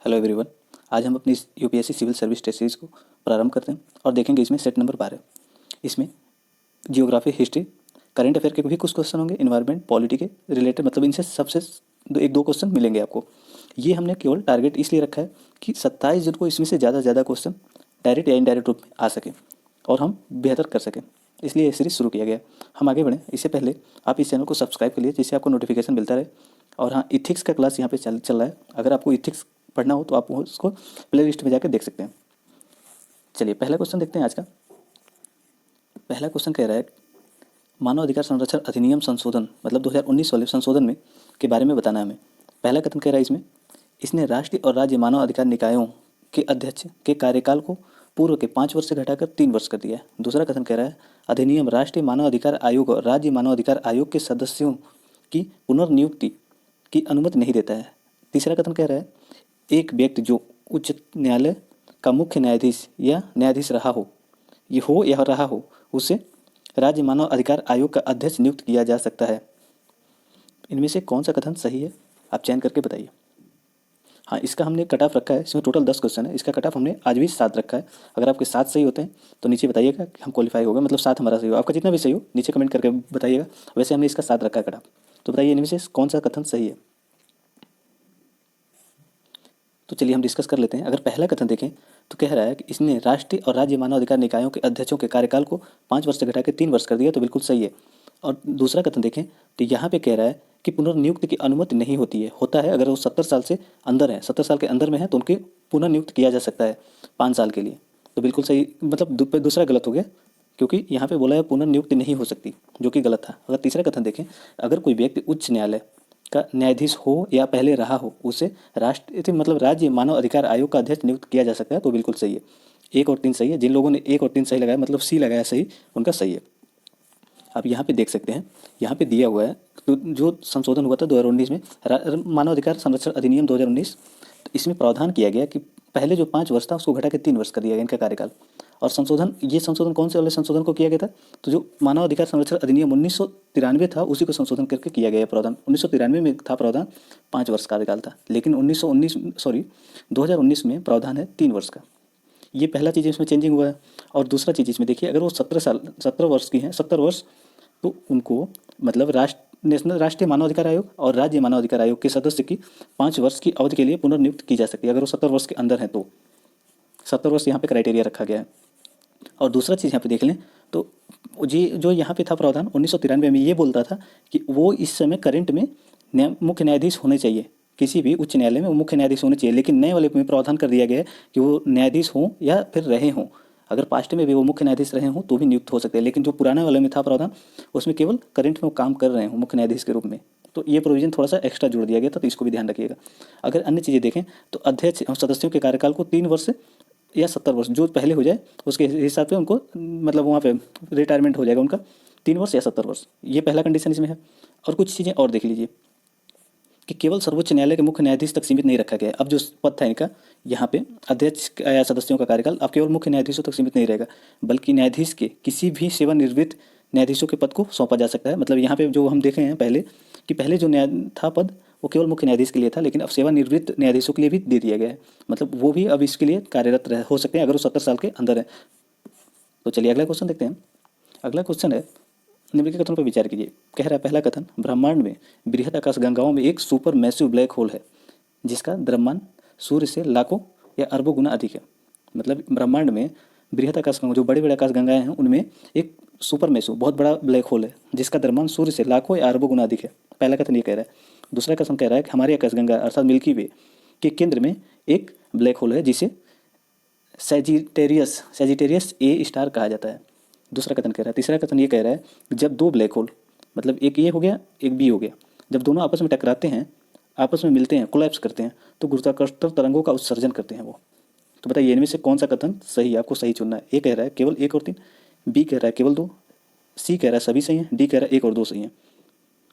Hello everyone. आज हम अपनी इस UPSC civil service test series को प्रारंभ करते हैं और देखेंगे इसमें सेट नंबर 12। इसमें जियोग्राफी, हिस्ट्री, करंट अफेयर के भी कुछ क्वेश्चन होंगे, इन्वायरमेंट, पॉलिटी के रिलेटेड, मतलब इनसे सबसे एक दो क्वेश्चन मिलेंगे आपको। ये हमने केवल टारगेट इसलिए रखा है कि 27 जून को इसमें से ज़्यादा क्वेश्चन डायरेक्ट या इनडायरेक्ट रूप में आ सके और हम बेहतर कर सकें, इसलिए ये सीरीज शुरू किया गया। हम आगे बढ़ें इससे पहले आप इस चैनल को सब्सक्राइब कर लिए जिससे आपको नोटिफिकेशन मिलता रहे। और हाँ, इथिक्स का क्लास यहाँ पे चल रहा है। अगर आपको इथिक्स पढ़ना हो तो आप उसको प्ले लिस्ट में जाकर देख सकते हैं। चलिए पहला क्वेश्चन देखते हैं आज का। पहला क्वेश्चन कह रहा है मानव अधिकार संरक्षण अधिनियम संशोधन, मतलब 2019 वाले संशोधन में के बारे में बताना है हमें। पहला कथन कह रहा है इसने राष्ट्रीय और राज्य मानव अधिकार निकायों के अध्यक्ष के कार्यकाल को पूर्व के 5 वर्ष से घटाकर 3 वर्ष कर दिया है। दूसरा कथन कह रहा है अधिनियम राष्ट्रीय मानव अधिकार आयोग और राज्य मानव अधिकार आयोग के सदस्यों की पुनर्नियुक्ति की अनुमति नहीं देता है। तीसरा कथन कह रहा है एक व्यक्ति जो उच्च न्यायालय का मुख्य न्यायाधीश या न्यायाधीश रहा हो उसे राज्य मानव अधिकार आयोग का अध्यक्ष नियुक्त किया जा सकता है। इनमें से कौन सा कथन सही है, आप चयन करके बताइए। हाँ, इसका हमने कट ऑफ रखा है। इसमें टोटल 10 क्वेश्चन है। इसका कट ऑफ हमने आज भी 7 रखा है। अगर आपके 7 सही होते हैं तो नीचे बताइएगा कि हम क्वालिफाई हो गए, मतलब 7 हमारा सही हो। आपका जितना भी सही हो नीचे कमेंट करके बताइएगा। वैसे हमने इसका 7 रखा है कट ऑफ। तो बताइए इनमें से कौन सा कथन सही है। तो चलिए हम डिस्कस कर लेते हैं। अगर पहला कथन देखें तो कह रहा है कि इसने राष्ट्रीय और राज्य मानव अधिकार निकायों के अध्यक्षों के कार्यकाल को 5 वर्ष से घटा के 3 वर्ष कर दिया, तो बिल्कुल सही है। और दूसरा कथन देखें तो यहाँ पे कह रहा है कि पुनर्नियुक्ति की अनुमति नहीं होती है। होता है अगर वो 70 साल से अंदर है, 70 साल के अंदर में है तो उनके पुनर्नियुक्त किया जा सकता है 5 साल के लिए। तो बिल्कुल सही, मतलब दूसरा गलत हो गया क्योंकि यहाँ पे बोला है पुनर्नियुक्ति नहीं हो सकती, जो कि गलत था। अगर तीसरा कथन देखें, अगर कोई व्यक्ति उच्च न्यायालय का न्यायाधीश हो या पहले रहा हो उसे मतलब राज्य मानव अधिकार आयोग का अध्यक्ष नियुक्त किया जा सकता है, तो बिल्कुल सही है। 1 और 3 सही है। जिन लोगों ने 1 और 3 सही लगाया, मतलब सी लगाया सही, उनका सही है। आप यहाँ पे देख सकते हैं, यहाँ पे दिया हुआ है तो जो संशोधन हुआ था 2019 में, मानव अधिकार संरक्षण अधिनियम 2019, तो इसमें प्रावधान किया गया कि पहले जो 5 वर्ष था उसको घटा के 3 वर्ष कर दिया गया इनका कार्यकाल। और ये संशोधन कौन से वाले संशोधन को किया गया था, तो जो मानव अधिकार संरक्षण अधिनियम 1993 था उसी को संशोधन करके किया गया प्रावधान। 1993 में था प्रावधान 5 वर्ष कार्यकाल था, लेकिन 2019 में प्रावधान है 3 वर्ष का। ये पहला चीज़ इसमें चेंजिंग हुआ है। और दूसरा चीज़ इसमें देखिए, अगर वो 17 वर्ष की हैं, 70 वर्ष, तो उनको मतलब राष्ट्रीय मानव अधिकार आयोग और राज्य मानव अधिकार आयोग के सदस्य की 5 वर्ष की अवधि के लिए पुनर्नियुक्त की जा सकती है अगर वो 70 वर्ष के अंदर है तो। 70 वर्ष यहाँ पे क्राइटेरिया रखा गया है। और दूसरा चीज़ यहाँ पे देख लें तो जी, जो यहाँ पे था प्रावधान 1993 में, ये बोलता था कि वो इस समय करंट में मुख्य न्यायाधीश होने चाहिए, किसी भी उच्च न्यायालय में वो मुख्य न्यायाधीश होने चाहिए। लेकिन नए वाले में प्रावधान कर दिया गया है कि वो न्यायाधीश हों या फिर रहे हों, अगर पास्ट में भी वो मुख्य न्यायाधीश रहे हों तो भी नियुक्त हो सकते हैं। लेकिन जो पुराने वाले में था प्रावधान, उसमें केवल करंट में वो काम कर रहे हों मुख्य न्यायाधीश के रूप में, तो ये प्रोविजन थोड़ा सा एक्स्ट्रा जोड़ दिया गया था, तो इसको भी ध्यान रखिएगा। अगर अन्य चीज़ें देखें तो अध्यक्ष सदस्यों के कार्यकाल को 3 वर्ष या 70 वर्ष, जो पहले हो जाए उसके हिसाब से उनको, मतलब वहाँ पे रिटायरमेंट हो जाएगा उनका, 3 वर्ष या 70 वर्ष। ये पहला कंडीशन इसमें है। और कुछ चीज़ें और देख लीजिए कि केवल सर्वोच्च न्यायालय के मुख्य न्यायाधीश तक सीमित नहीं रखा गया है। अब जो पद था इनका यहाँ पे अध्यक्ष या सदस्यों का कार्यकाल अब केवल मुख्य न्यायाधीशों तक सीमित नहीं रहेगा, बल्कि न्यायाधीश के किसी भी सेवानिवृत्त न्यायाधीशों के पद को सौंपा जा सकता है। मतलब यहाँ पे जो हम देखे हैं पहले कि पहले जो न्याय था पद वो केवल मुख्य न्यायाधीश के लिए था, लेकिन अब सेवानिवृत्त न्यायाधीशों के लिए भी दे दिया गया है, मतलब वो भी अब इसके लिए कार्यरत हो सकते हैं अगर वो 70 साल के अंदर है। तो चलिए अगला क्वेश्चन देखते हैं। अगला क्वेश्चन है, निम्नलिखित कथनों पर विचार कीजिए। कह रहा है पहला कथन, ब्रह्मांड में बृहद आकाशगंगाओं में एक सुपर मैसिव ब्लैक होल है जिसका द्रव्यमान सूर्य से लाखों या अरबों गुना अधिक है। मतलब ब्रह्मांड में बृहद आकाशगंगा, जो बड़े बड़े आकाशगंगाएं हैं, उनमें एक सुपर मैसिव बहुत बड़ा ब्लैक होल है जिसका द्रव्यमान सूर्य से लाखों या अरबों गुना अधिक है। पहला कथन ये कह रहा है। दूसरा कथन कह रहा है कि हमारी आकाशगंगा अर्थात मिल्की वे के केंद्र में एक ब्लैक होल है जिसे सैजिटेरियस ए स्टार कहा जाता है। दूसरा कथन कह रहा है। तीसरा कथन ये कह रहा है कि जब 2 ब्लैक होल, मतलब एक ये हो गया एक बी हो गया, जब दोनों आपस में टकराते हैं, आपस में मिलते हैं, कोलैप्स करते हैं, तो गुरुत्वाकर्षण तरंगों का उत्सर्जन करते हैं वो। तो बताइए इनमें से कौन सा कथन सही है, आपको सही चुनना है। ए कह रहा है केवल 1 और 3, बी कह रहा है केवल 2, सी कह रहा है सभी सही हैं, डी कह रहा है 1 और 2 सही हैं।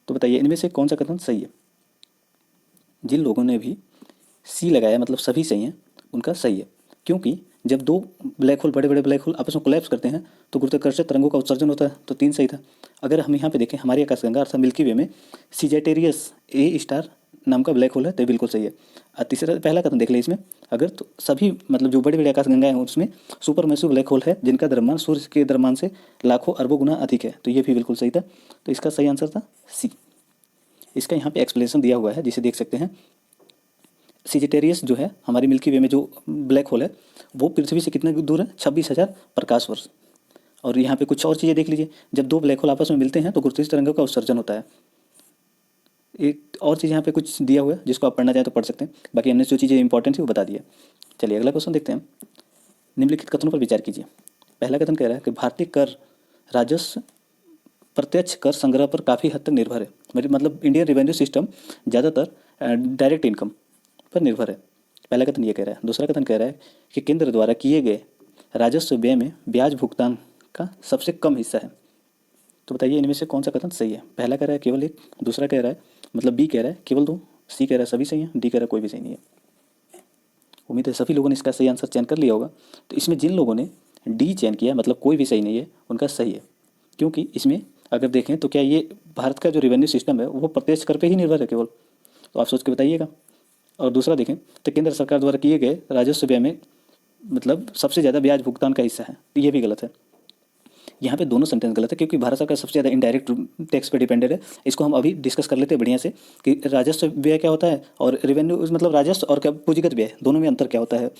तो बताइए इनमें से कौन सा कथन सही है। जिन लोगों ने भी सी लगाया मतलब सभी सही हैं, उनका सही है। क्योंकि जब दो ब्लैक होल, बड़े बड़े ब्लैक होल आपस में कोलैप्स करते हैं तो गुरुत्वाकर्षण तरंगों का उत्सर्जन होता है, तो 3 सही था। अगर हम यहाँ पे देखें हमारी आकाशगंगा अर्थात मिल्की वे में सिजेटेरियस ए स्टार नाम का ब्लैक होल है, तो बिल्कुल सही है। तीसरा पहला कथन देख ले इसमें, अगर तो सभी मतलब जो बड़ी बड़ी आकाशगंगाएं हैं उसमें सुपर मैसिव ब्लैक होल है जिनका द्रव्यमान सूर्य के द्रव्यमान से लाखों अरबों गुना अधिक है, तो ये भी बिल्कुल सही था। तो इसका सही आंसर था सी। इसका यहाँ पे एक्सप्लेनेशन दिया हुआ है जिसे देख सकते हैं। सिजिटेरियस जो है हमारी मिल्की वे में जो ब्लैक होल है वो पृथ्वी से कितना दूर है, 26,000 प्रकाश वर्ष। और यहाँ पे कुछ और चीज़ें देख लीजिए, जब दो ब्लैक होल आपस में मिलते हैं तो गुरुत्वाकर्षण तरंगों का उत्सर्जन होता है। एक और चीज़ यहाँ पे कुछ दिया हुआ है जिसको आप पढ़ना चाहें तो पढ़ सकते हैं, बाकी हमने जो चीज़ें इंपॉर्टेंट थी वो बता दिया। चलिए अगला क्वेश्चन देखते हैं। निम्नलिखित कथनों पर विचार कीजिए। पहला कथन कह रहा है कि भारतीय कर राजस्व प्रत्यक्ष कर संग्रह पर काफ़ी हद तक निर्भर है, मतलब इंडियन रेवेन्यू सिस्टम ज़्यादातर डायरेक्ट इनकम पर निर्भर है। पहला कथन ये कह रहा है। दूसरा कथन कह रहा है कि केंद्र द्वारा किए गए राजस्व व्यय में ब्याज भुगतान का सबसे कम हिस्सा है। तो बताइए इनमें से कौन सा कथन सही है। पहला कह रहा है केवल एक, दूसरा कह रहा है मतलब बी कह रहा है केवल 2, सी कह रहा है सभी सही है, डी कह रहा है कोई भी सही नहीं है। उम्मीद है सभी लोगों ने इसका सही आंसर चयन कर लिया होगा। तो इसमें जिन लोगों ने डी चयन किया मतलब कोई भी सही नहीं है उनका सही है, क्योंकि इसमें अगर देखें तो क्या ये भारत का जो रेवेन्यू सिस्टम है वो प्रत्यक्ष कर पे ही निर्भर है केवल, तो आप सोच के बताइएगा। और दूसरा देखें तो केंद्र सरकार द्वारा किए गए राजस्व व्यय में मतलब सबसे ज़्यादा ब्याज भुगतान का हिस्सा है, तो ये भी गलत है। यहाँ पे दोनों सेंटेंस गलत है क्योंकि भारत सरकार सबसे ज़्यादा इनडायरेक्ट टैक्स पे डिपेंडेड है। इसको हम अभी डिस्कस कर लेते हैं बढ़िया से कि राजस्व व्यय क्या होता है और रेवेन्यू मतलब राजस्व और क्या पूंजीगत व्यय दोनों में अंतर क्या होता है,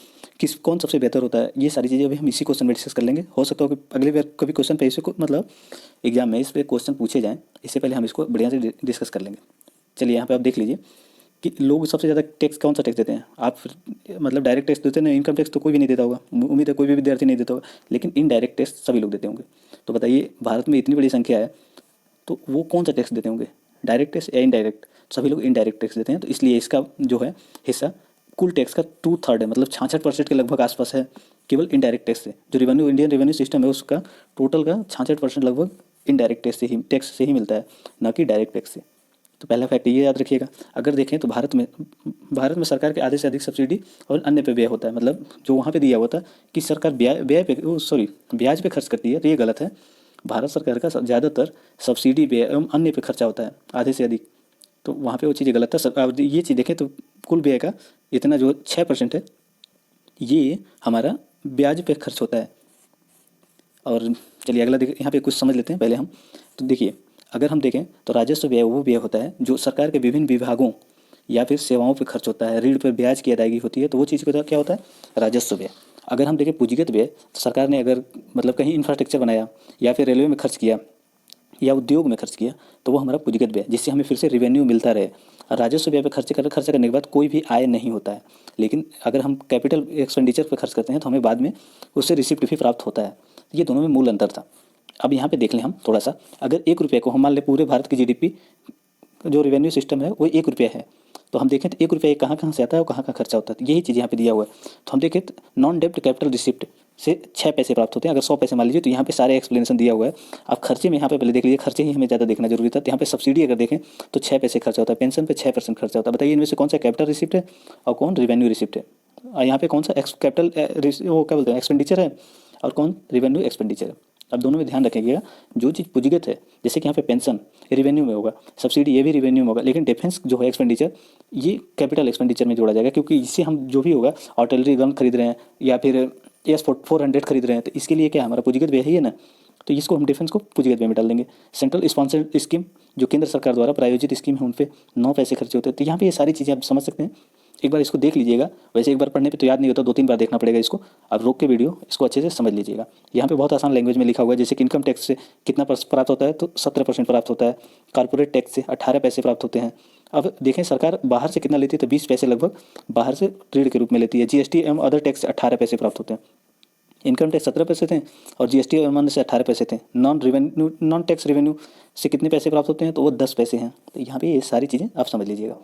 कौन सबसे बेहतर होता है। ये सारी चीज़ें अभी हम इसी क्वेश्चन में डिस्कस कर लेंगे। हो सकता हो कि अगले बार कभी क्वेश्चन पे इसे मतलब एग्जाम में इस पर क्वेश्चन पूछे जाएँ, इससे पहले हम इसको बढ़िया से डिस्कस कर लेंगे। चलिए यहाँ पर आप देख लीजिए कि लोग सबसे ज़्यादा टैक्स कौन सा टैक्स देते हैं। आप मतलब डायरेक्ट टैक्स देते हैं ना, इनकम टैक्स तो कोई भी नहीं देता होगा, उम्मीद है कोई भी विद्यार्थी नहीं देता होगा, लेकिन इनडायरेक्ट टैक्स सभी लोग देते होंगे। तो बताइए भारत में इतनी बड़ी संख्या है तो वो कौन सा टैक्स देते होंगे, डायरेक्ट टैक्स या इनडायरेक्ट। सभी लोग इनडायरेक्ट टैक्स देते हैं, तो इसलिए इसका जो है हिस्सा कुल टैक्स का 2/3 है, मतलब 66% के लगभग आसपास है केवल इनडायरेक्ट टैक्स से। जो रेवेन्यू इंडियन रेवेन्यू सिस्टम है उसका टोटल का 66% लगभग इनडायरेक्ट टैक्स से ही मिलता है, ना कि डायरेक्ट टैक्स से। तो पहला फैक्ट ये याद रखिएगा। अगर देखें तो भारत में सरकार के आधे से अधिक सब्सिडी और अन्य पे व्यय होता है, मतलब जो वहाँ पे दिया हुआ था कि सरकार ब्याज पे खर्च करती है, तो ये गलत है। भारत सरकार का ज़्यादातर सब्सिडी व्यय एवं अन्य पे खर्चा होता है आधे से अधिक, तो वहाँ पे वो चीज़ें गलत है। अब ये चीज़ देखें तो कुल व्यय का इतना जो 6% है ये हमारा ब्याज पे खर्च होता है। और चलिए अगला देखें, यहाँ पे कुछ समझ लेते हैं पहले हम। तो देखिए अगर हम देखें तो राजस्व व्यय वो व्यय होता है जो सरकार के विभिन्न विभागों या फिर सेवाओं पर खर्च होता है, ऋण पर ब्याज की अदायगी होती है, तो वो चीज़ का क्या होता है, राजस्व व्यय। अगर हम देखें पूंजीगत व्यय, तो सरकार ने अगर मतलब कहीं इंफ्रास्ट्रक्चर बनाया या फिर रेलवे में खर्च किया या उद्योग में खर्च किया तो वो हमारा पूंजीगत व्यय, जिससे हमें फिर से रेवेन्यू मिलता रहे। राजस्व व्यय पर खर्च करने के बाद कोई भी आय नहीं होता है, लेकिन अगर हम कैपिटल एक्सपेंडिचर पर खर्च करते हैं तो हमें बाद में उससे रिसिप्ट भी प्राप्त होता है। ये दोनों में मूल अंतर था। अब यहाँ पे देख लें हम थोड़ा सा, अगर 1 रुपये को हम मान लें पूरे भारत की जीडीपी जो रेवेन्यू सिस्टम है वो 1 रुपया है, तो हम देखें तो 1 रुपया कहाँ कहाँ से आता है और कहाँ कहाँ खर्चा होता है, यही चीज़ यहाँ पे दिया हुआ है। तो हम देखें तो नॉन डेब्ट कैपिटल रिसिप्ट से 6 पैसे प्राप्त होते हैं। अगर 100 पैसे मान लीजिए तो यहाँ पे सारे एक्सप्लेनेशन दिया हुआ है। आप खर्चे में यहाँ पे पहले देख लीजिए, खर्चे ही हमें ज़्यादा देखना जरूरी था। तो यहाँ पे सब्सिडी अगर देखें तो 6 पैसे खर्चा होता है, पेंशन पे 6% खर्चा होता है। बताइए इनमें से कौन सा कैपिटल रिसिप्ट है और कौन रेवेन्यू रिसिप्ट है, और यहाँ पे कौन सा कैपिटल वो क्या बोलते हैं एक्सपेंडिचर है और कौन रेवेन्यू एक्सपेंडिचर है। अब दोनों में ध्यान रखिएगा, जो चीज़ पूंजीगत है जैसे कि यहाँ पे पेंशन ये रेवेन्यू में होगा, सब्सिडी ये भी रेवेन्यू में होगा, लेकिन डिफेंस जो है एक्सपेंडिचर ये कैपिटल एक्सपेंडिचर में जोड़ा जाएगा, क्योंकि इससे हम जो भी होगा आर्टिलरी गन खरीद रहे हैं या फिर AS400 खरीद रहे हैं, तो इसके लिए क्या हमारा पूंजीगत व्यय ही है ना, तो इसको हम डिफेंस को पूंजीगत व्यय में डाल देंगे। सेंट्रल स्पॉन्सर्ड स्कीम जो केंद्र सरकार द्वारा प्रायोजित स्कीम है उन पे 9 पैसे खर्चे होते हैं। तो यहाँ पे ये सारी चीज़ें आप समझ सकते हैं, एक बार इसको देख लीजिएगा। वैसे एक बार पढ़ने पे तो याद नहीं होता, 2-3 बार देखना पड़ेगा इसको। आप रोक के वीडियो इसको अच्छे से समझ लीजिएगा। यहाँ पे बहुत आसान लैंग्वेज में लिखा हुआ है, जैसे कि इनकम टैक्स से कितना प्राप्त होता है, तो 17% प्राप्त होता है। कॉर्पोरेट टैक्स से 18 पैसे प्राप्त होते हैं। अब देखें सरकार बाहर से कितना लेती है, तो 20 पैसे लगभग बाहर से ऋण के रूप में लेती है। GST एवं अदर टैक्स से 18 पैसे प्राप्त होते हैं। इनकम टैक्स 17 पैसे थे और GST एवं से 18 पैसे थे। नॉन टैक्स रेवेन्यू से कितने पैसे प्राप्त होते हैं, तो वो 10 पैसे हैं। तो यहाँ पे ये सारी चीज़ें आप समझ लीजिएगा।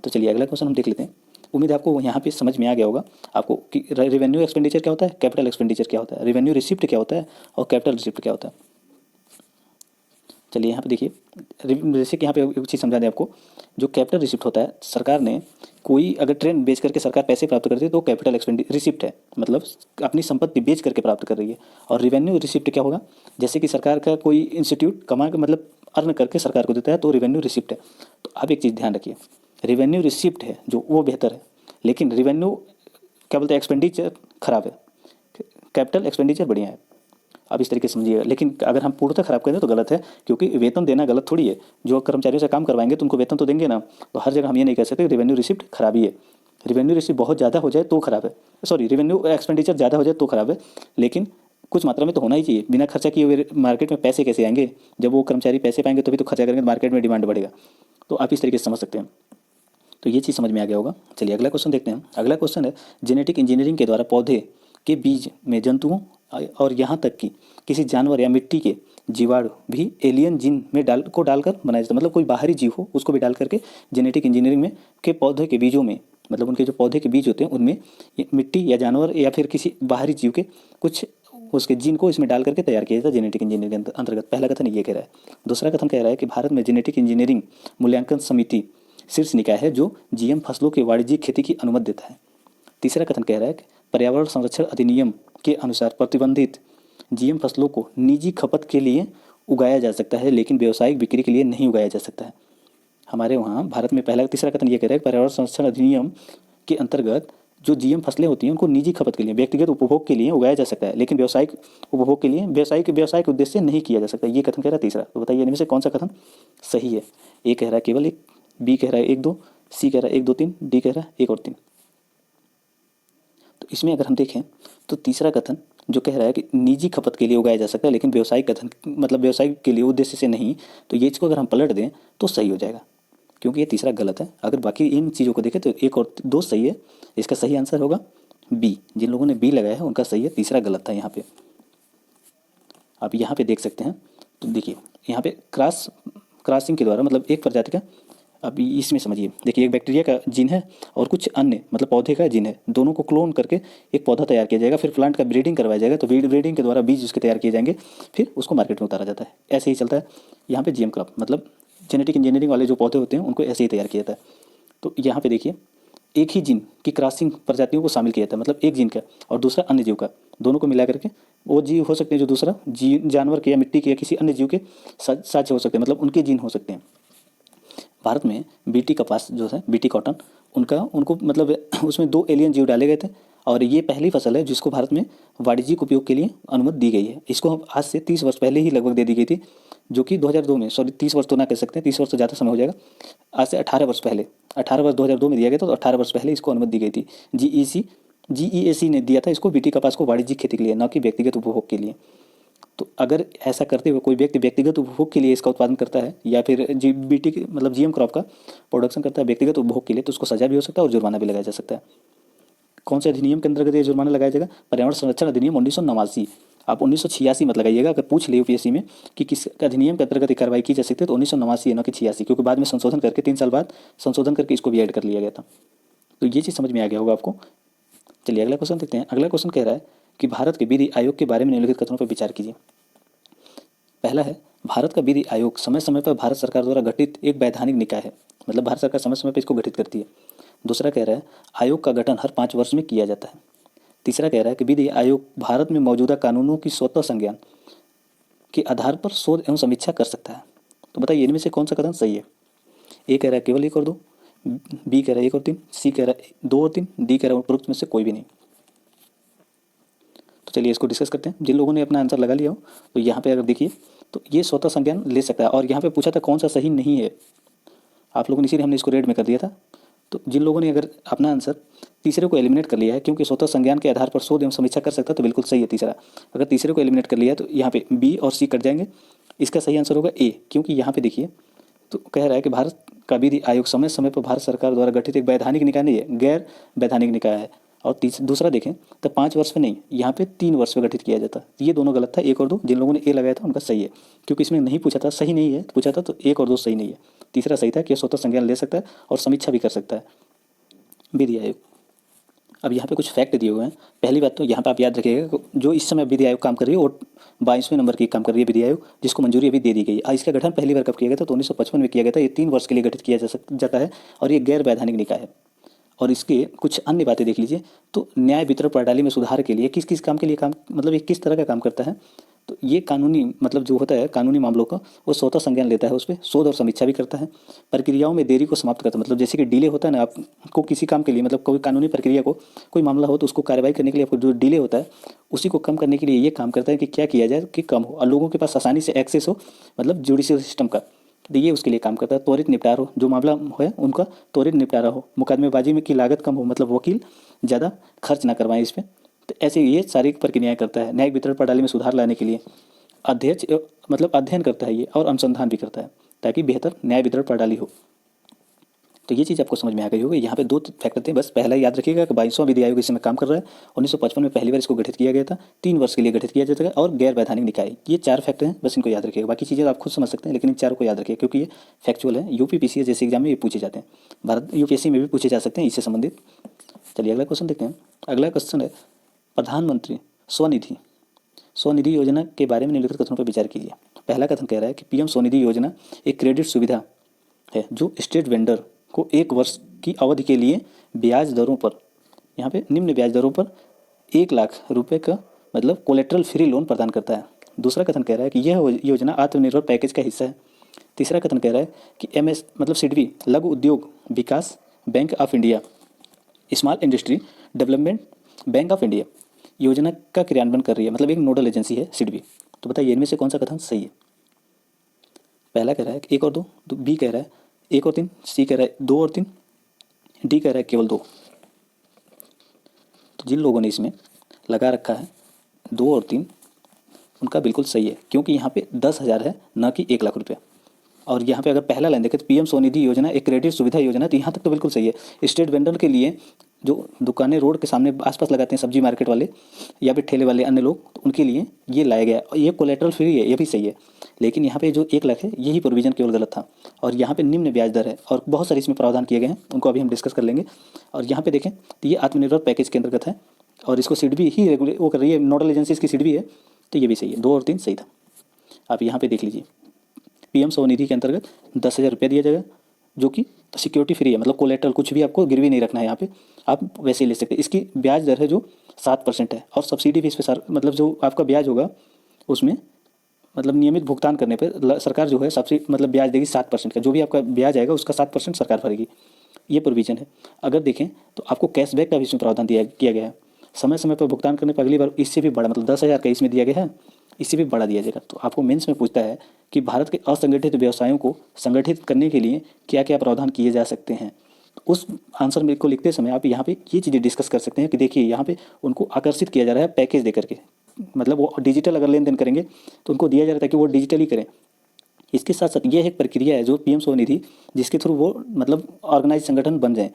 तो चलिए अगला क्वेश्चन हम देख लेते हैं। उम्मीद है आपको यहाँ पे समझ में आ गया होगा आपको कि रेवेन्यू एक्सपेंडिचर क्या होता है, कैपिटल एक्सपेंडिचर क्या होता है, रेवेन्यू रिसिप्ट क्या होता है और कैपिटल रिसिप्ट क्या होता है। चलिए यहाँ पे देखिए, जैसे कि यहाँ पे एक चीज़ समझा दें आपको, जो कैपिटल रिसिप्ट होता है, सरकार ने कोई अगर ट्रेन बेच करके सरकार पैसे प्राप्त करती है तो कैपिटल एक्सपेंडि रिसिप्ट है, मतलब अपनी संपत्ति बेच करके प्राप्त कर रही है। और रिवेन्यू रिसिप्ट क्या होगा, जैसे कि सरकार का कोई इंस्टीट्यूट कमा के मतलब अर्न करके सरकार को देता है तो रिवेन्यू रिसिप्ट है। तो आप एक चीज़ ध्यान रखिए, रिवेन्यू रिसिप्ट है जो वो बेहतर है, लेकिन रिवेन्यू क्या बोलते हैं एक्सपेंडिचर खराब है, कैपिटल एक्सपेंडिचर बढ़िया है। आप इस तरीके से समझिएगा, लेकिन अगर हम पूर्णतः खराब करें तो गलत है, क्योंकि वेतन देना गलत थोड़ी है। जो कर्मचारियों से काम करवाएंगे तो उनको वेतन तो देंगे ना, तो हर जगह हम ये नहीं कह सकते रिवेन्यू रिसिप्ट खराबी है। रिवेन्यू रिसिप्ट बहुत ज़्यादा हो जाए तो खराब है, सॉरी रिवेन्यू एक्सपेंडिचर ज़्यादा हो जाए तो खराब है, लेकिन कुछ मात्रा में तो होना ही चाहिए। बिना खर्चा किए हुए मार्केट में पैसे कैसे आएंगे, जब वो कर्मचारी पैसे पाएंगे तभी तो खर्चा करेंगे, तो मार्केट में डिमांड बढ़ेगा। तो आप इस तरीके से समझ सकते हैं। तो ये चीज़ समझ में आ गया होगा। चलिए अगला क्वेश्चन देखते हैं। अगला क्वेश्चन है, जेनेटिक इंजीनियरिंग के द्वारा पौधे के बीज में जंतुओं और यहाँ तक कि किसी जानवर या मिट्टी के जीवाणु भी एलियन जीन में डालकर बनाया जाता है, मतलब कोई बाहरी जीव हो उसको भी डाल करके जेनेटिक इंजीनियरिंग में के पौधे के बीजों में, मतलब उनके जो पौधे के बीज होते हैं उनमें मिट्टी या जानवर या फिर किसी बाहरी जीव के कुछ उसके जीन को इसमें डाल करके तैयार किया जाता है जेनेटिक इंजीनियरिंग के अंतर्गत। पहला कथन ये कह रहा है। दूसरा कथन कह रहा है कि भारत में जेनेटिक इंजीनियरिंग मूल्यांकन समिति शीर्ष निकाय है जो जीएम फसलों की वाणिज्यिक खेती की अनुमति देता है। तीसरा कथन कह रहा है कि पर्यावरण संरक्षण अधिनियम के अनुसार प्रतिबंधित जीएम फसलों को निजी खपत के लिए उगाया जा सकता है, लेकिन व्यावसायिक बिक्री के लिए नहीं उगाया जा सकता है। हमारे वहाँ भारत में पहला तीसरा कथन ये कह रहा है कि पर्यावरण संरक्षण अधिनियम के अंतर्गत जो जीएम फसलें होती हैं उनको निजी खपत के लिए, व्यक्तिगत उपभोग के लिए उगाया जा सकता है, लेकिन व्यावसायिक उपभोग के लिए व्यावसायिक उद्देश्य से नहीं किया जा सकता। ये कथन कह रहा है तीसरा। तो बताइए इनमें से कौन सा कथन सही है। ए कह रहा है केवल एक, बी कह रहा है एक दो, सी कह रहा है एक दो तीन, डी कह रहा है एक और तीन। तो इसमें अगर हम देखें तो तीसरा कथन जो कह रहा है कि निजी खपत के लिए उगाया जा सकता है लेकिन व्यावसायिक कथन मतलब व्यवसायिक के लिए उद्देश्य से नहीं, तो ये इसको अगर हम पलट दें तो सही हो जाएगा, क्योंकि ये तीसरा गलत है। अगर बाकी इन चीज़ों को देखें तो एक और दो सही है। इसका सही आंसर होगा बी। जिन लोगों ने बी लगाया है उनका सही है, तीसरा गलत था। यहाँ पे आप यहाँ पे देख सकते हैं। तो देखिए यहाँ पे क्रॉसिंग के द्वारा मतलब एक प्रजाति का, अब इसमें समझिए, देखिए एक बैक्टीरिया का जीन है और कुछ अन्य मतलब पौधे का जीन है, दोनों को क्लोन करके एक पौधा तैयार किया जाएगा, फिर प्लांट का ब्रीडिंग करवाया जाएगा, तो ब्रीडिंग के द्वारा बीज उसके तैयार किए जाएंगे, फिर उसको मार्केट में उतारा जाता है। ऐसे ही चलता है यहाँ पे जीएम क्रॉप, मतलब जेनेटिक इंजीनियरिंग वाले जो पौधे होते हैं उनको ऐसे ही तैयार किया जाता है। तो यहाँ पे देखिए एक ही जीन की क्रॉसिंग प्रजातियों को शामिल किया जाता है, मतलब एक जीन का और दूसरा अन्य जीव का, दोनों को मिला करके वो जीव हो सकते हैं जो दूसरा जानवर के या मिट्टी के या किसी अन्य जीव के साझे हो सकते हैं, मतलब उनके जीन हो सकते हैं। भारत में बीटी कपास जो है, बीटी कॉटन, उनको मतलब उसमें 2 एलियन जीव डाले गए थे और ये पहली फसल है जिसको भारत में वाणिज्यिक उपयोग के लिए अनुमति दी गई है। इसको आज से 30 वर्ष पहले ही लगभग दे दी गई थी, जो कि 2002 में, सॉरी 30 वर्ष तो ना कह सकते हैं, 30 वर्ष तो ज़्यादा समय हो जाएगा, आज से 18 वर्ष पहले, 18 वर्ष 2002 में दिया गया था, तो 18 वर्ष पहले इसको अनुमति दी गई थी। जीईएसी ने दिया था इसको बीटी कपास को वाणिज्यिक खेती के लिए, न कि व्यक्तिगत उपभोग के लिए। तो अगर ऐसा करते हुए कोई व्यक्ति व्यक्तिगत उपभोग के लिए इसका उत्पादन करता है या फिर बीटी मतलब जीएम क्रॉप का प्रोडक्शन करता है व्यक्तिगत उपभोग के लिए, तो उसको सजा भी हो सकता है और जुर्माना भी लगाया जा सकता है। कौन से अधिनियम के अंतर्गत ये जुर्माना लगाया जाएगा? पर्यावरण संरक्षण अधिनियम 1989। आप 1986 मत लगाइएगा, अगर पूछ ले यूपीएससी में कि किस अधिनियम के अंतर्गत कार्रवाई की जा सकती है तो 1989 है, न कि 86, क्योंकि बाद में संशोधन करके 3 साल बाद संशोधन करके इसको भी ऐड कर लिया गया था। तो ये चीज़ समझ में आ गया होगा आपको। चलिए अगला क्वेश्चन देखते हैं। अगला क्वेश्चन कह रहा है कि भारत के विधि आयोग के बारे में निम्नलिखित कथनों पर विचार कीजिए। पहला है, भारत का विधि आयोग समय समय पर भारत सरकार द्वारा गठित एक वैधानिक निकाय है, मतलब भारत सरकार समय समय पर इसको गठित करती है। दूसरा कह रहा है आयोग का गठन हर 5 वर्ष में किया जाता है। तीसरा कह रहा है कि विधि आयोग भारत में मौजूदा कानूनों की स्वतः संज्ञान के आधार पर शोध एवं समीक्षा कर सकता है। तो बताइए इनमें से कौन सा कथन सही है? ए कह रहा है केवल 1 और 2, बी कह रहा है 1 और 3, सी कह रहा है 2 और 3, डी कह रहा है उपरोक्त में से कोई भी नहीं। तो चलिए इसको डिस्कस करते हैं। जिन लोगों ने अपना आंसर लगा लिया हो तो यहाँ पे अगर देखिए तो ये स्वतः संज्ञान ले सकता है, और यहाँ पे पूछा था कौन सा सही नहीं है, आप लोगों ने, इसीलिए हमने इसको रेड में कर दिया था। तो जिन लोगों ने अगर अपना आंसर तीसरे को एलिमिनेट कर लिया है, क्योंकि स्वतः संज्ञान के आधार पर शोध एवं समीक्षा कर सकता है, तो बिल्कुल सही है तीसरा। अगर तीसरे को एलिमिनेट कर लिया है तो यहाँ पे बी और सी कट जाएंगे। इसका सही आंसर होगा ए, क्योंकि यहाँ पे देखिए तो कह रहा है कि भारत का विधि आयोग समय समय पर भारत सरकार द्वारा गठित एक वैधानिक निकाय नहीं है, गैर वैधानिक निकाय है। और दूसरा देखें तो 5 वर्ष में नहीं, यहाँ पे 3 वर्ष में गठित किया जाता है। ये दोनों गलत था, 1 और 2। जिन लोगों ने ए लगाया था उनका सही है, क्योंकि इसमें नहीं पूछा था, सही नहीं है पूछा था, तो 1 और 2 सही नहीं है। तीसरा सही था कि स्वतः संज्ञान ले सकता है और समीक्षा भी कर सकता है विधि आयोग। अब यहाँ पे कुछ फैक्ट दिए हुए हैं। पहली बात तो यहाँ पे आप याद रखिएगा, जो इस समय विधि आयोग काम कर रही है वो 22वें नंबर की काम कर रही है विधि आयोग, जिसको मंजूरी अभी दे दी गई है। इसका गठन पहली बार कब किया गया था? तो 1955 में किया गया था। ये 3 वर्ष के लिए गठित किया जाता है और ये गैर वैधानिक निकाय है। और इसके कुछ अन्य बातें देख लीजिए। तो न्याय वितरण प्रणाली में सुधार के लिए किस किस काम के लिए काम, मतलब ये किस तरह का काम करता है? तो ये कानूनी, मतलब जो होता है कानूनी मामलों का, वो स्वतः संज्ञान लेता है, उस पर शोध और समीक्षा भी करता है। प्रक्रियाओं में देरी को समाप्त करता है, मतलब जैसे कि डिले होता है ना, आपको किसी काम के लिए, मतलब कोई कानूनी प्रक्रिया को, कोई मामला हो तो उसको कार्रवाई करने के लिए आपको जो डिले होता है उसी को कम करने के लिए ये काम करता है कि क्या किया जाए कि कम हो और लोगों के पास आसानी से एक्सेस हो, मतलब जुडिशियल सिस्टम का। तो ये उसके लिए काम करता है। त्वरित निपटारा हो, जो मामला है उनका त्वरित निपटारा हो, मुकदमेबाजी में की लागत कम हो, मतलब वकील ज़्यादा खर्च ना करवाएं इस पर। तो ऐसे ये सारी प्रक्रियाएं करता है। न्यायिक वितरण प्रणाली में सुधार लाने के लिए अध्यक्ष, मतलब अध्ययन करता है ये, और अनुसंधान भी करता है ताकि बेहतर न्याय वितरण प्रणाली हो। तो ये चीज़ आपको समझ में आ गई होगी। यहाँ पे 2 फैक्टर थे, बस पहला याद रखिएगा कि 22वां विधि आयोग इस समय काम कर रहा है। 1955 में पहली बार इसको गठित किया गया था, 3 वर्ष के लिए गठित किया जाता है, और गैर वैधानिक निकाय। ये 4 फैक्टर हैं, बस इनको याद रखिएगा। बाकी चीज़ें आप खुद समझ सकते हैं, लेकिन इन चारों को याद रखिए क्योंकि ये फैक्चुअल है। यूपीपीसीएस जैसे एग्जाम में ये पूछे जाते हैं, भारत यूपीएससी में भी पूछे जा सकते हैं इससे संबंधित। चलिए अगला क्वेश्चन देखते हैं। अगला क्वेश्चन है प्रधानमंत्री स्वनिधि स्वनिधि योजना के बारे में निम्नलिखित कथनों पर विचार कीजिए। पहला कथन कह रहा है कि पीएम स्वनिधि योजना एक क्रेडिट सुविधा है जो स्टेट वेंडर को 1 वर्ष की अवधि के लिए ब्याज दरों पर, यहाँ पे निम्न ब्याज दरों पर 1 लाख रुपए का, मतलब कोलेट्रल फ्री लोन प्रदान करता है। दूसरा कथन कह रहा है कि यह योजना आत्मनिर्भर पैकेज का हिस्सा है। तीसरा कथन कह रहा है कि एमएस, मतलब सिडबी, लघु उद्योग विकास bank of India, small industry development bank of India योजना का क्रियान्वयन कर रही है, मतलब एक नोडल एजेंसी है सिडबी। तो बताइए इनमें से कौन सा कथन सही है? पहला कह रहा है कि 1 और 2, बी कह रहा है 1 और 3, सी कह रहा है 2 और 3, डी कह रहा है केवल 2। तो जिन लोगों ने इसमें लगा रखा है 2 और 3, उनका बिल्कुल सही है, क्योंकि यहाँ पे 10,000 है, ना कि 1 लाख रुपये। और यहाँ पे अगर पहला लाइन देखें तो पीएम स्वनिधि योजना एक क्रेडिट सुविधा योजना, तो यहाँ तक तो बिल्कुल सही है। स्टेट वेंडर के लिए, जो दुकानें रोड के सामने आसपास लगाते हैं, सब्जी मार्केट वाले या फिर ठेले वाले अन्य लोग, तो उनके लिए ये लाया गया और ये कोलेट्रल फ्री है, ये भी सही है। लेकिन यहाँ पे जो 1 लाख है, यही प्रोविजन केवल गलत था। और यहाँ पे निम्न ब्याज दर है और बहुत सारे इसमें प्रावधान किए गए हैं, उनको अभी हम डिस्कस कर लेंगे। और यहाँ पे देखें तो ये आत्मनिर्भर पैकेज के अंतर्गत है और इसको सिडबी ही रेगुलेट वो कर रही है, नोडल एजेंसी इसकी सिडबी है, तो ये भी सही है। 2 और 3 सही था। आप यहाँ पे देख लीजिए, पीएम स्वनिधि के अंतर्गत 10,000 रुपये दिया जाएगा, जो कि सिक्योरिटी फ्री है, मतलब कोलेट्रल कुछ भी आपको गिरवी नहीं रखना है, यहाँ पे आप वैसे ही ले सकते हैं। इसकी ब्याज दर है जो 7% है, और सब्सिडी भी इस पर मतलब जो आपका ब्याज होगा उसमें, मतलब नियमित भुगतान करने पर सरकार जो है सब्सिडी, मतलब ब्याज देगी 7% का, जो भी आपका ब्याज आएगा उसका 7% सरकार भरेगी। ये प्रोविजन है। अगर देखें तो आपको कैशबैक का भी इसमें प्रावधान किया गया है। समय समय पर भुगतान करने पर अगली बार इससे भी बड़ा, मतलब 10,000 का इसमें दिया गया है, इससे भी बड़ा दिया जाएगा। तो आपको मेंस में पूछता है कि भारत के असंगठित व्यवसायों को संगठित करने के लिए क्या क्या प्रावधान किए जा सकते हैं। तो उस आंसर में को लिखते समय आप यहाँ पे ये चीज़ें डिस्कस कर सकते हैं कि देखिए यहाँ पे उनको आकर्षित किया जा रहा है पैकेज दे करके, मतलब वो डिजिटल अगर लेन देन करेंगे तो उनको दिया जा रहा है कि वो डिजिटली करें। इसके साथ साथ ये एक प्रक्रिया है जो पीएम स्वनिधि, जिसके थ्रू वो मतलब ऑर्गेनाइज संगठन बन जाएं।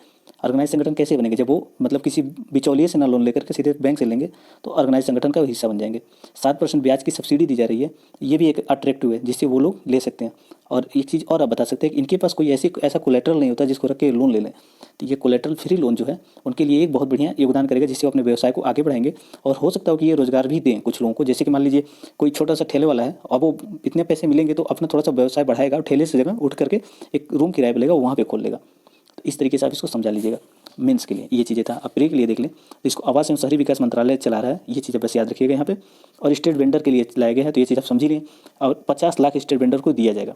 ऑर्गेनाइज संगठन कैसे बनेंगे? जब वो मतलब किसी बिचौलिए से ना लोन लेकर के सीधे बैंक से लेंगे तो ऑर्गेनाइज संगठन का हिस्सा बन जाएंगे। 7% ब्याज की सब्सिडी दी जा रही है, ये भी एक अट्रैक्टिव है जिससे वो लोग ले सकते हैं। और एक चीज़ और आप बता सकते हैं कि इनके पास कोई ऐसा कोलेट्रल नहीं होता जिसको रख के लोन ले लें। तो ये कोलेट्रल फ्री लोन जो है उनके लिए एक बहुत बढ़िया योगदान करेगा, जिससे वो अपने व्यवसाय को आगे बढ़ाएंगे। और हो सकता हो कि ये रोजगार भी दें कुछ लोगों को, जैसे कि मान लीजिए कोई छोटा सा ठेले वाला है और वो इतने पैसे मिलेंगे तो अपना थोड़ा सा व्यवसाय बढ़ाएगा और ठेले से जगह उठ करके एक रूम किराए पर लेगा, वहाँ पे खोल लेगा। तो इस तरीके से आप इसको समझा लीजिएगा। मेंस के लिए ये चीज़ें था, आप प्री के लिए देख लें तो इसको आवास एवं शहरी विकास मंत्रालय चला रहा है, ये चीज़ें बस याद रखिएगा यहाँ पे। और स्टेट वेंडर के लिए लाया गया है, तो ये चीज़ आप समझ लें। और 50 लाख स्टेट वेंडर को दिया जाएगा,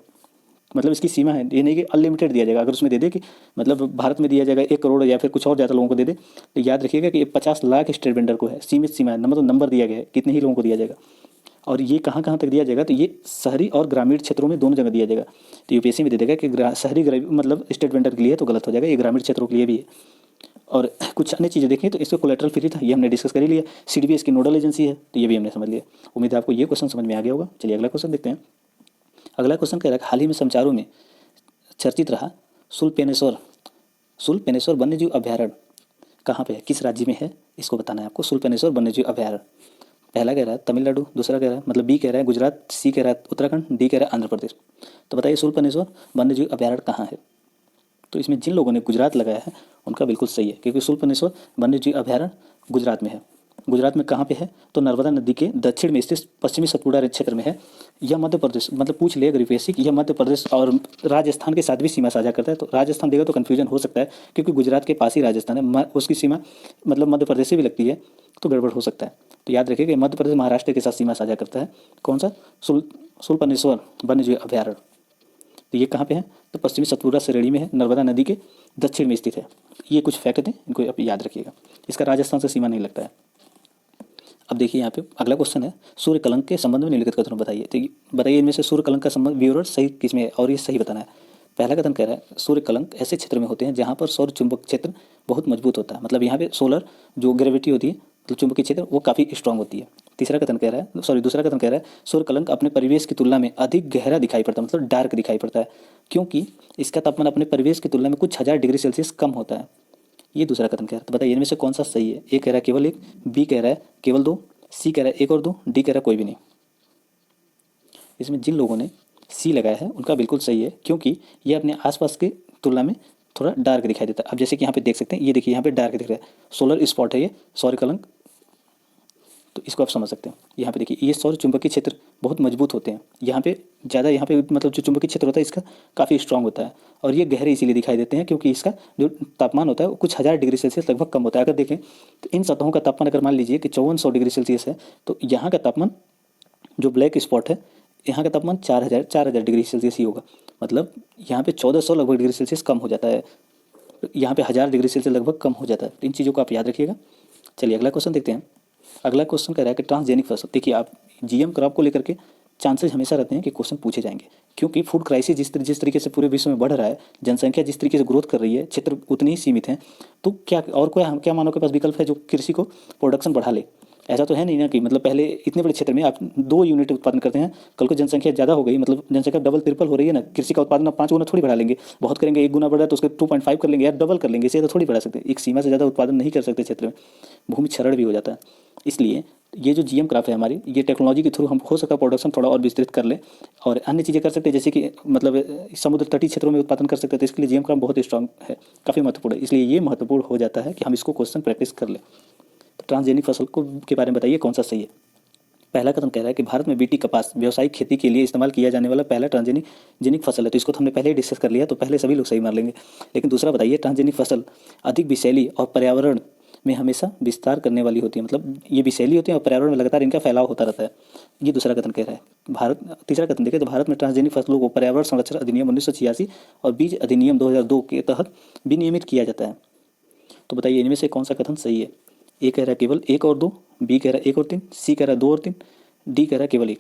मतलब इसकी सीमा है, ये नहीं कि अनलिमिटेड दिया जाएगा। अगर उसमें दे दे कि मतलब भारत में दिया जाएगा 1 करोड़ या फिर कुछ और ज़्यादा लोगों को दे दे, तो याद रखिएगा कि ये 50 लाख स्टेट वेंडर को है, सीमित सीमा है, मतलब नंबर दिया गया है कितने ही लोगों को दिया जाएगा। और ये कहाँ कहाँ तक दिया जाएगा? तो ये शहरी और ग्रामीण क्षेत्रों में दोनों जगह दिया जाएगा। तो यूपीएससी में दे देगा कि शहरी मतलब स्टेट वेंडर के लिए तो गलत हो जाएगा, ये ग्रामीण क्षेत्रों के लिए भी है। और कुछ अन्य चीज़ें देखें तो इसको कोलेट्रल फ्री था, ये हमने डिस्कस कर ही लिया। सिडबी इसकी नोडल एजेंसी है, तो ये भी हमने समझ लिया। उम्मीद है आपको ये क्वेश्चन समझ में आ गया होगा। चलिए अगला क्वेश्चन देखते हैं। अगला क्वेश्चन कह रहा है हाल ही में समाचारों में चर्चित रहा सुलपेनेश्वर वन्यजीव अभयारण्य कहाँ पे है, किस राज्य में है, इसको बताना है आपको। सुलपेनेश्वर वन्यजीव अभयारण्य, पहला कह रहा है तमिलनाडु, दूसरा कह रहा है मतलब बी कह रहा है गुजरात, सी कह रहा है उत्तराखंड, डी कह रहा है आंध्र प्रदेश। तो बताइए सुलपेनेश्वर वन्यजीव अभयारण्य कहाँ है? तो इसमें जिन लोगों ने गुजरात लगाया है उनका बिल्कुल सही है, क्योंकि शूलपाणेश्वर वन्यजीव अभयारण्य गुजरात में है। गुजरात में कहाँ पे है? तो नर्मदा नदी के दक्षिण में स्थित पश्चिमी सतपुड़ा क्षेत्र में है। यह मध्य प्रदेश, मतलब पूछ ले अगर यूपीएससी, यह मध्य प्रदेश और राजस्थान के साथ भी सीमा साझा करता है। तो राजस्थान देगा तो कन्फ्यूजन हो सकता है, क्योंकि गुजरात के पास ही राजस्थान है, उसकी सीमा मतलब मध्य प्रदेश से भी लगती है, तो गड़बड़ हो सकता है। तो याद रखिए कि मध्य प्रदेश महाराष्ट्र के साथ सीमा साझा करता है। कौन सा? शूलपाणेश्वर वन्यजीव अभयारण्य। तो ये कहाँ पे है? तो पश्चिमी सतपुड़ा श्रेणी में है, नर्मदा नदी के दक्षिण में स्थित है। ये कुछ फैक्ट थे, इनको आप याद रखिएगा। इसका राजस्थान से सीमा नहीं लगता है। अब देखिए यहाँ पे अगला क्वेश्चन है, सूर्य कलंक के संबंध में निम्नलिखित कथन बताइए। तो बताइए इनमें से सूर्य कलंक का संबंध व्यूअर सही किसमें है, और ये सही बताना है। पहला कथन कह रहा है सूर्य कलंक ऐसे क्षेत्र में होते हैं जहाँ पर सौर चुंबक क्षेत्र बहुत मजबूत होता है, मतलब यहाँ पे सोलर जो ग्रेविटी होती है, तो चुंबकीय क्षेत्र वो काफ़ी स्ट्रांग होती है। दूसरा कथन कह रहा है सूर्य कलंक अपने परिवेश की तुलना में अधिक गहरा दिखाई पड़ता है, मतलब डार्क दिखाई पड़ता है, क्योंकि इसका तापमान अपने परिवेश की तुलना में कुछ हज़ार डिग्री सेल्सियस कम होता है। ये दूसरा कथन कह रहा है। तो बताइए इनमें से कौन सा सही है? ए कह रहा है केवल एक, बी कह रहा है केवल दो, सी कह रहा है एक और दो, डी कह रहा है कोई भी नहीं। इसमें जिन लोगों ने सी लगाया है उनका बिल्कुल सही है, क्योंकि ये अपने आसपास की तुलना में थोड़ा डार्क दिखाई देता है। अब जैसे कि यहाँ पे देख सकते हैं, ये देखिए यहाँ पे डार्क दिख रहा है, सोलर स्पॉट है ये, सौर कलंक। तो इसको आप समझ सकते हैं। यहाँ पे देखिए ये सौर चुंबकीय क्षेत्र बहुत मजबूत होते हैं, यहाँ पे ज़्यादा, यहाँ पे मतलब जो चुंबकीय क्षेत्र होता है इसका काफ़ी स्ट्रांग होता है, और ये गहरे इसीलिए दिखाई देते हैं क्योंकि इसका जो तापमान होता है वो कुछ हज़ार डिग्री सेल्सियस लगभग कम होता है। अगर देखें तो इन सतहों का तापमान अगर मान लीजिए कि 5400 डिग्री सेल्सियस है, तो यहाँ का तापमान जो ब्लैक स्पॉट है यहाँ का तापमान 4000 डिग्री सेल्सियस ही होगा, मतलब यहाँ पे 1400 लगभग डिग्री सेल्सियस कम हो जाता है, यहाँ पे 1000 डिग्री सेल्सियस लगभग कम हो जाता है। तो इन चीज़ों को आप याद रखिएगा। चलिए अगला क्वेश्चन देखते हैं। अगला क्वेश्चन कह रहा है कि ट्रांसजेनिक फसल। देखिए आप जीएम क्रॉप को लेकर के चांसेस हमेशा रहते हैं कि क्वेश्चन पूछे जाएंगे, क्योंकि फूड क्राइसिस जिस तरीके से पूरे विश्व में बढ़ रहा है, जनसंख्या जिस तरीके से ग्रोथ कर रही है, क्षेत्र उतने ही सीमित हैं, तो क्या और कोई क्या मानव के पास विकल्प है जो कृषि को प्रोडक्शन बढ़ा ले? ऐसा तो है नहीं ना कि मतलब पहले इतने बड़े क्षेत्र में आप 2 यूनिट उत्पादन करते हैं, कल को जनसंख्या ज़्यादा हो गई, मतलब जनसंख्या डबल ट्रिपल हो रही है ना, कृषि का उत्पादन आप 5 गुना थोड़ी बढ़ा लेंगे, बहुत करेंगे 1 गुना बढ़ा है तो उसके 2.5 कर लेंगे या डबल कर लेंगे, इसे तो थोड़ी बढ़ा सकते हैं। एक सीमा से ज़्यादा उत्पादन नहीं कर सकते क्षेत्र में, भूमि क्षरण भी हो जाता है। इसलिए ये जो जीएम क्राफ्ट है हमारी, ये टेक्नोलॉजी के थ्रू हम हो सकता है प्रोडक्शन थोड़ा और विस्तृत कर ले, और अन्य चीज़ें कर सकते हैं, जैसे कि मतलब समुद्र तटीय क्षेत्रों में उत्पादन कर सकते हैं। तो इसके लिए जीएम क्राफ्ट बहुत स्ट्रांग है, काफ़ी महत्वपूर्ण है, इसलिए ये महत्वपूर्ण हो जाता है कि हम इसको क्वेश्चन प्रैक्टिस कर ले। तो ट्रांसजेनिक फसल को के बारे में बताइए कौन सा सही है। पहला कथन कह रहा है कि भारत में बीटी कपास व्यावसायिक खेती के लिए इस्तेमाल किया जाने वाला पहला ट्रांसजेनिक फसल है। तो इसको तो हमने पहले ही डिस्कस कर लिया, तो पहले सभी लोग सही मार लेंगे। लेकिन दूसरा बताइए, ट्रांसजेनिक फसल अधिक विषैली और पर्यावरण में हमेशा विस्तार करने वाली होती है, मतलब ये विषैली होती है और पर्यावरण में लगातार इनका फैलाव होता रहता है। ये दूसरा कथन कह रहा है। तीसरा कथन देखें तो भारत में ट्रांसजेनिक फसलों को पर्यावरण संरक्षण अधिनियम 1986 और बीज अधिनियम 2002 के तहत विनियमित किया जाता है। तो बताइए इनमें से कौन सा कथन सही है। ए कह रहा है केवल 1 और 2, बी कह रहा है 1 और 3, सी कह रहा है 2 और 3, डी कह रहा है केवल 1।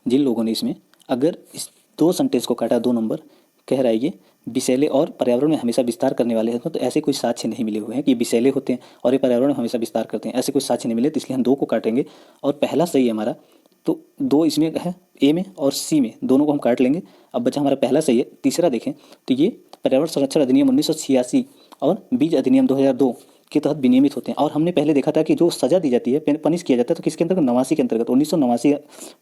जिन लोगों ने इसमें अगर इस 2 सेंटेंस को काटा, 2 नंबर कह रहा है ये विषैले और पर्यावरण में हमेशा विस्तार करने वाले हैं, तो ऐसे कोई साक्ष्य नहीं मिले हुए हैं कि विषैले होते हैं और ये पर्यावरण में हमेशा विस्तार करते हैं, ऐसे कोई साक्ष्य नहीं मिले। तो इसलिए हम 2 को काटेंगे और पहला सही है हमारा। तो 2 इसमें है, ए में और सी में, दोनों को हम काट लेंगे। अब बचा हमारा पहला सही है। तीसरा देखें तो ये पर्यावरण संरक्षण अधिनियम 1986 और बीज अधिनियम 2002 के तहत विनियमित होते हैं। और हमने पहले देखा था कि जो सजा दी जाती है, पनिश किया जाता है, तो किसके अंतर्गत? 89 के अंतर्गत। 1989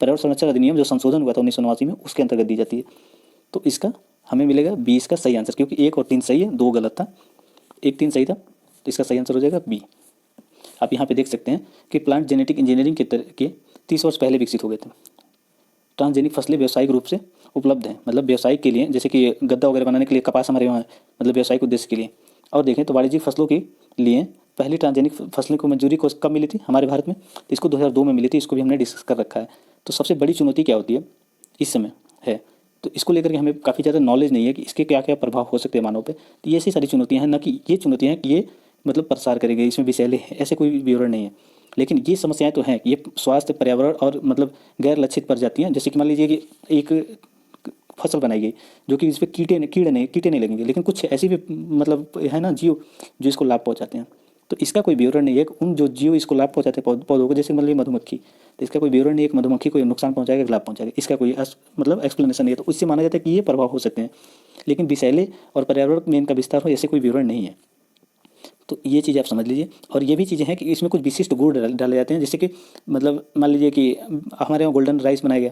पर्यावरण संरक्षण अधिनियम जो संशोधन हुआ था 1989 में, उसके अंतर्गत दी जाती है। तो इसका हमें मिलेगा 20 का सही आंसर, क्योंकि 1 और 3 सही है, 2 गलत था, 1 3 सही था, तो इसका सही आंसर हो जाएगा बी। आप यहाँ पे देख सकते हैं कि प्लांट जेनेटिक इंजीनियरिंग के 30 वर्ष पहले विकसित हो गए थे। ट्रांसजेनिक फसलें व्यावसायिक रूप से उपलब्ध हैं, मतलब व्यवसायिक के लिए, जैसे कि गद्दा वगैरह बनाने के लिए कपास हमारे वहाँ है, मतलब व्यावसायिक उद्देश्य के लिए। और देखें तो वाणिज्यिक फसलों के लिए पहली ट्रांसजेनिक फसलों को मंजूरी को कब मिली थी हमारे भारत में? तो इसको 2002 में मिली थी, इसको भी हमने डिस्कस कर रखा है। तो सबसे बड़ी चुनौती क्या होती है इस समय है, तो इसको लेकर के हमें काफ़ी ज़्यादा नॉलेज नहीं है कि इसके क्या क्या प्रभाव हो सकते हैं मानव पे। तो ये ऐसी सारी चुनौतियाँ हैं, ना कि ये चुनौतियाँ हैं कि ये मतलब प्रसार करेंगे, इसमें विषैले हैं, ऐसे कोई विवरण नहीं है। लेकिन ये समस्याएं तो हैं, ये स्वास्थ्य, पर्यावरण और मतलब गैर लक्षित प्रजातियाँ, जैसे कि मान लीजिए कि एक फसल बनाई गई जो कि इस पर कीड़े नहीं लगेंगे, लेकिन कुछ ऐसी भी मतलब है ना जीव जो इसको लाभ पहुँचाते हैं। तो इसका कोई विवरण नहीं है कि उन जो जीव इसको लाभ पहुँचाते हैं पौधों को, जैसे मतलब मधुमक्खी, तो इसका कोई विवरण नहीं है कि मधुमक्खी को नुकसान पहुँचाएगा कि लाभ पहुँचाएगा, इसका कोई मतलब एक्सप्लेनेशन नहीं है। तो इससे माना जाता है कि ये प्रभाव हो सकते हैं, लेकिन विषैले और पर्यावरण में इनका विस्तार हो ऐसे कोई विवरण नहीं है। तो ये चीज़ आप समझ लीजिए। और ये भी चीज़ें हैं कि इसमें कुछ विशिष्ट गुण डाले जाते हैं, जैसे कि मतलब मान लीजिए कि हमारे यहाँ गोल्डन राइस बनाया गया,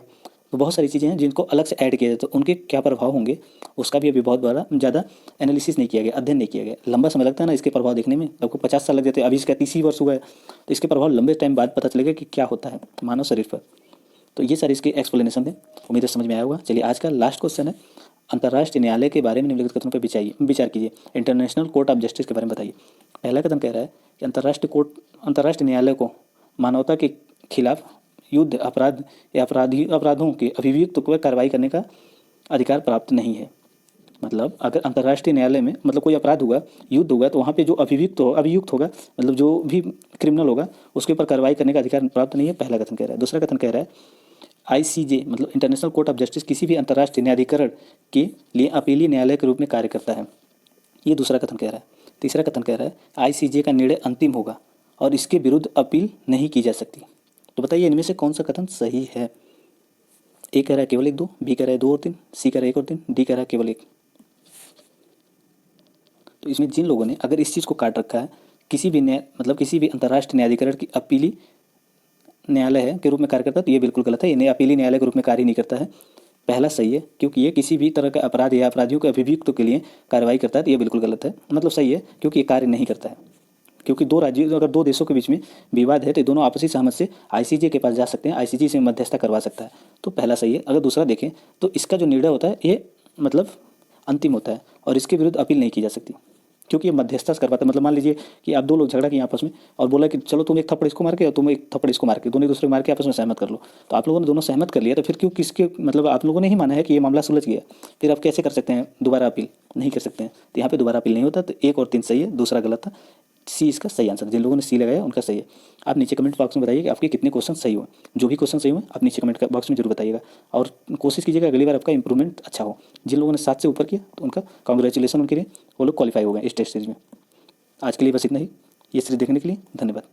तो बहुत सारी चीज़ें हैं जिनको अलग से ऐड किया जाए, तो उनके क्या प्रभाव होंगे उसका भी अभी बहुत बड़ा ज़्यादा एनालिसिस नहीं किया गया, अध्ययन नहीं किया गया। लंबा समय लगता है ना इसके प्रभाव देखने में, आपको 50 साल लग जाते हैं, अभी इसका 30 वर्ष हुआ है, तो इसके प्रभाव लंबे टाइम बाद पता चलेगा कि क्या होता है मानव शरीर पर। तो ये सारे इसके एक्सप्लेनेशन थे, उम्मीद है समझ में आया होगा। चलिए आज का लास्ट क्वेश्चन है, अंतर्राष्ट्रीय न्यायालय के बारे में निम्नलिखित कथनों पर विचार कीजिए। इंटरनेशनल कोर्ट ऑफ जस्टिस के बारे में बताइए। पहला कथन कह रहा है कि अंतर्राष्ट्रीय न्यायालय को मानवता के खिलाफ युद्ध अपराध या अपराधों के अभियुक्त पर कार्रवाई करने का अधिकार प्राप्त नहीं है। मतलब अगर अंतर्राष्ट्रीय न्यायालय में मतलब कोई अपराध हुआ, युद्ध हुआ, तो वहाँ पे जो अभियुक्त होगा मतलब जो भी क्रिमिनल होगा उसके ऊपर कार्रवाई करने का अधिकार प्राप्त नहीं है, पहला कथन कह रहा है। दूसरा कथन कह रहा है आईसीजे मतलब इंटरनेशनल कोर्ट ऑफ जस्टिस किसी भी अंतर्राष्ट्रीय न्यायाधिकरण के लिए अपीलीय न्यायालय के रूप में कार्य करता है, ये दूसरा कथन कह रहा है। तीसरा कथन कह रहा है आईसीजे का निर्णय अंतिम होगा और इसके विरुद्ध अपील नहीं की जा सकती। तो बताइए इनमें से कौन सा कथन सही है। ए कह रहा है केवल 1 2, बी कह रहा है 2 और 3, सी कह रहा है 1 और 3, डी कह रहा है केवल 1। तो इसमें जिन लोगों ने अगर इस चीज़ को काट रखा है किसी भी किसी भी अंतर्राष्ट्रीय न्यायाधिकरण की अपीली न्यायालय है के रूप में कार्य करता है, तो ये बिल्कुल गलत है। इन्हें अपीली न्यायालय के रूप में कार्य नहीं करता है, पहला सही है, क्योंकि ये किसी भी तरह का अपराध या अपराधियों के अभियुक्तों के लिए कार्रवाई करता है, तो ये बिल्कुल गलत है। मतलब सही है क्योंकि ये कार्य नहीं करता है, क्योंकि अगर दो देशों के बीच में विवाद है तो दोनों आपसी सहमति से आईसीजे के पास जा सकते हैं, आईसीजे से मध्यस्थता करवा सकता है, तो पहला सही है। अगर दूसरा देखें तो इसका जो निर्णय होता है ये मतलब अंतिम होता है और इसके विरुद्ध अपील नहीं की जा सकती, क्योंकि ये मध्यस्थता करवाता है। मतलब मान लीजिए कि आप 2 लोग झगड़ा किए आपस में और बोला कि चलो तुम एक थप्पड़ इसको मार के और तुम एक थप्पड़ इसको मार के, दोनों दूसरे को मार के आपस में सहमत कर लो, तो आप लोगों ने दोनों सहमत कर लिया, तो फिर क्यों किसके मतलब आप लोगों ने ही माना है कि ये मामला सुलझ गया, फिर आप कैसे कर सकते हैं दोबारा अपील, नहीं कर सकते हैं। तो यहाँ पे दोबारा अपील नहीं होता, तो 1 और 3 सही है, दूसरा गलत था। सी इसका सही आंसर, जिन लोगों ने सी लगाया उनका सही है। आप नीचे कमेंट बॉक्स में बताइए कि आपके कितने क्वेश्चन सही हुए, जो भी क्वेश्चन सही हुए आप नीचे कमेंट बॉक्स में जरूर बताइएगा, और कोशिश कीजिएगा अगली बार आपका इंप्रूवमेंट अच्छा हो। जिन लोगों ने 7 से ऊपर किया तो उनका कांग्रेचुलेसन, उनके लिए वो लोग क्वालिफाई हो गए इस टेस्ट सीरीज में। आज के लिए बस इतना ही। ये सीरीज देखने के लिए धन्यवाद।